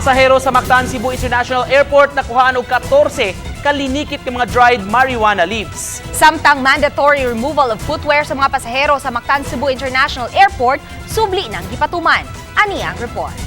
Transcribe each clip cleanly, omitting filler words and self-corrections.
pasahero sa Nakuhaan Cebu International Airport nakuhaan og 14 kalinikit ng mga dried marijuana leaves. Samtang mandatory removal of footwear sa mga pasahero sa Nakuhaan Cebu International Airport, subli ng gipatuman. Ani ang report.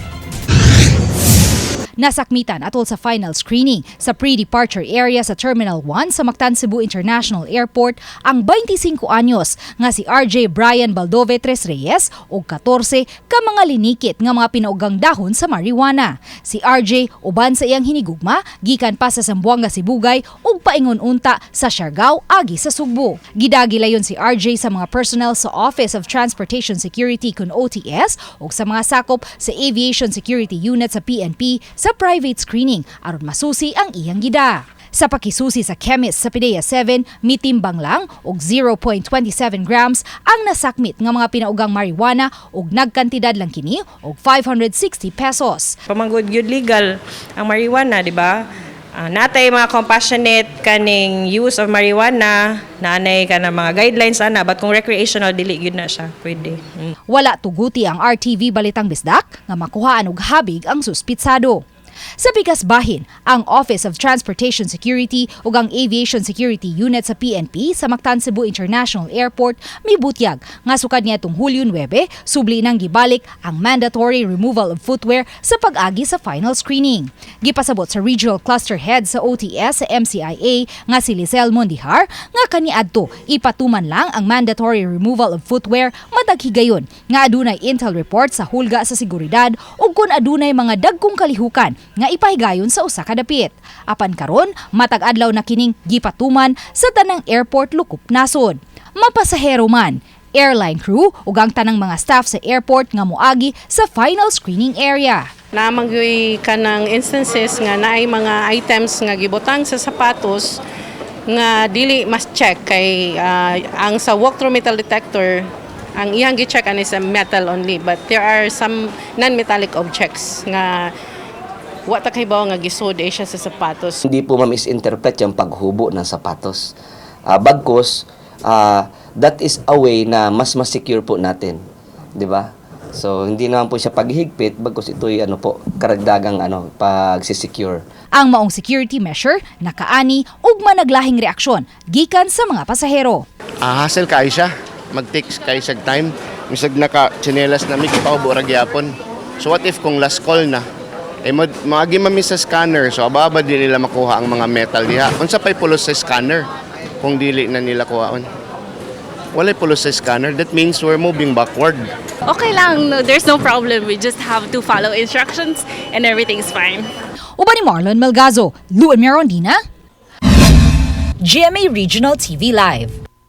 Nasakmitan atol sa final screening sa pre-departure area sa Terminal 1 sa Nakuhaan Cebu International Airport ang 25 anyos nga si RJ Brian Baldove Tres Reyes o 14 ka mga linikit nga mga pinaugang dahon sa marijuana. Si RJ uban sa iyang hinigugma gikan pa sa Zamboanga Sibugay ug paingon unta sa Siargao agi sa Sugbo. Gidagi layon si RJ sa mga personnel sa Office of Transportation Security kun OTS ug sa mga sakop sa Aviation Security Unit sa PNP sa private screening aron masusi ang iyang gida. Sa pakisusi sa chemist sa PDEA 7, mitimbang lang og 0.27 grams ang nasakmit nga mga pinaugang marijuana ug nagkantidad lang kini og 560 pesos. Pamanggod gyud legal ang marijuana, di ba? Natay mga compassionate kaning use of marijuana, nanay ka na mga guidelines ana, but kung recreational dili gyud na siya pwede. Wala tuguti ang RTV Balitang Bisdak nga makuhaan og habig ang suspitsado. Sa bigas bahin, ang Office of Transportation Security ug ang Aviation Security Unit sa PNP sa Nakuhaan Cebu International Airport mibutyag nga sukad niadtong Hulyo 9 subli nang gibalik ang mandatory removal of footwear sa pag-agi sa final screening. Gipasabot sa Regional Cluster Head sa OTS sa MCIA nga si Lisel Mondihar nga kaniadto ipatuman lang ang mandatory removal of footwear matag higayon nga adunay intel report sa hulga sa seguridad ug kun adunay mga dagkong kalihukan nga ipahigayon sa usa ka dapit. Apan karon matag adlaw na kining gipatuman sa tanang airport lukup nasod. Mapasahero man, airline crew ug ang tanang mga staff sa airport nga moagi sa final screening area. Namangyoy kanang instances nga naay mga items nga gibutang sa sapatos nga dili mas check kay ang sa walk-through metal detector ang iyang gi-check ani sa metal only, but there are some non-metallic objects nga wata kay bawo nga gisud siya sa sapatos. Hindi po ma-misinterpret yung paghubo ng sapatos. Bagkus, that is a way na mas secure po natin, di ba? So hindi naman po siya paghihigpit, bagkus ito'y karagdagang pag-secure. Ang maong security measure nakaani ug managlahing reaksyon gikan sa mga pasahero. Hassle kay siya, mag-take kay siya time, misag naka-tsinelas na mikipaw ra gyapon. So what if kung last call na? Maagi mami sa scanner, so ababa di nila makuha ang mga metal diha. Unsa pay pulos sa scanner kung dili na nila kuhaon? Walay pulos sa scanner, that means we're moving backward. Okay lang, no, there's no problem. We just have to follow instructions and everything's fine. Uban ni Marlon Melgazo, Luan Mirondina, GMA Regional TV Live.